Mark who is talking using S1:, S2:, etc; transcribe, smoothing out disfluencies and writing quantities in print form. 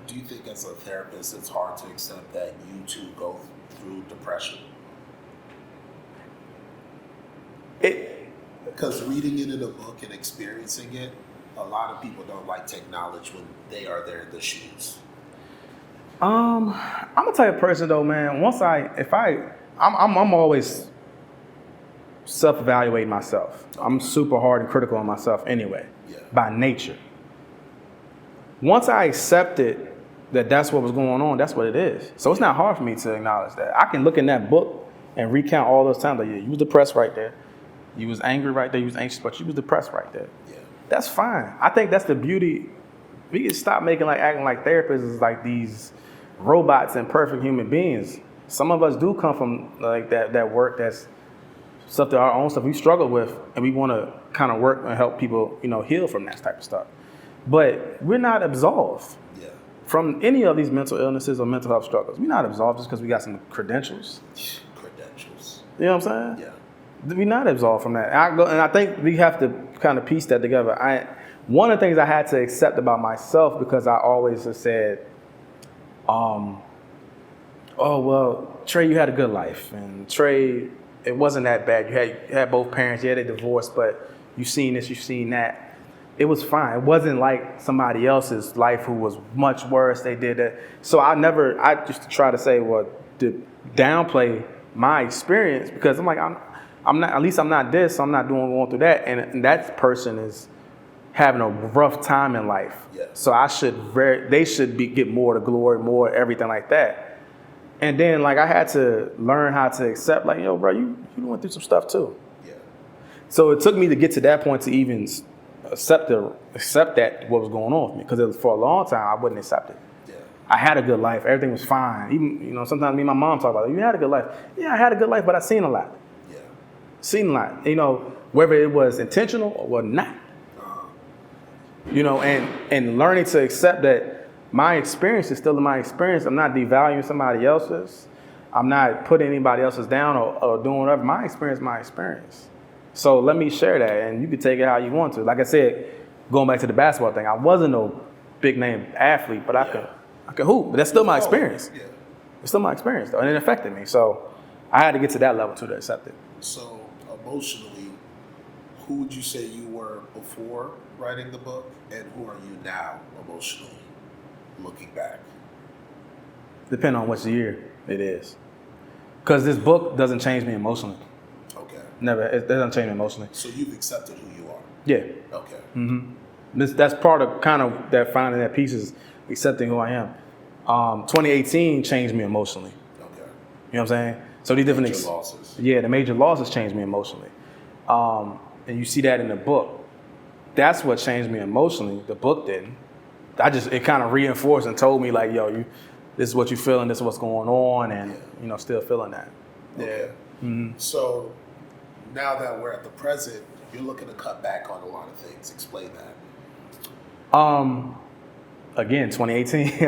S1: Do you think as a therapist it's hard to accept that you too go through depression? Because reading it in a book and experiencing it, a lot of people don't like to acknowledge when they are there in the shoes.
S2: I'm a type of person though, man. I'm always self-evaluating myself. Okay. I'm super hard and critical on myself anyway, by nature. Once I accepted that that's what was going on, that's what it is. So it's not hard for me to acknowledge that. I can look in that book and recount all those times like, yeah, you was depressed right there. You was angry right there. You was anxious, but you was depressed right there. Yeah. That's fine. I think that's the beauty. We can stop acting like therapists is like these robots and perfect human beings. Some of us do come from like that work that's stuff that our own stuff we struggle with, and we want to kind of work and help people, heal from that type of stuff. But we're not absolved from any of these mental illnesses or mental health struggles. We're not absolved just because we got some credentials. You know what I'm saying? Yeah. We're not absolved from that. And I think we have to kind of piece that together. One of the things I had to accept about myself, because I always have said, oh, well, Trey, you had a good life. And Trey, it wasn't that bad. You had both parents. Yeah, they divorced, but you've seen this, you've seen that. It was fine. It wasn't like somebody else's life who was much worse. They did that. So I just try to say, well, to downplay my experience, because I'm like, I'm not, at least I'm not this, I'm not going through that. And that person is having a rough time in life. Yeah. So they should get more to glory, more everything like that. And then I had to learn how to accept, bro, you went through some stuff too. Yeah. So it took me to get to that point to even accept that what was going on with me, because for a long time I wouldn't accept it. Yeah. I had a good life, everything was fine. Even sometimes me and my mom talk about it. You had a good life. Yeah, I had a good life, but I seen a lot. Yeah. Seen a lot. Whether it was intentional or not. And learning to accept that my experience is still my experience. I'm not devaluing somebody else's. I'm not putting anybody else's down or doing whatever. My experience, my experience. So let me share that, and you can take it how you want to. Like I said, going back to the basketball thing, I wasn't no big name athlete, but I could hoop. But that's still my experience. Yeah. It's still my experience though, and it affected me. So I had to get to that level too to accept it.
S1: So emotionally, who would you say you were before writing the book, and who are you now emotionally, looking back?
S2: Depending on which year it is. Because this book doesn't change me emotionally. Okay. Never. It doesn't change me emotionally.
S1: So you've accepted who you are?
S2: Yeah. Okay. Mm-hmm. That's part of kind of that finding that piece is accepting who I am. 2018 changed me emotionally. Okay. You know what I'm saying? So these different
S1: major losses.
S2: Yeah, the major losses changed me emotionally. And you see that in the book. That's what changed me emotionally. The book didn't. It kind of reinforced and told me this is what you're feeling, this is what's going on, and still feeling that.
S1: Okay. Yeah. Mm-hmm. So now that we're at the present, you're looking to cut back on a lot of things. Explain that.
S2: Again, 2018.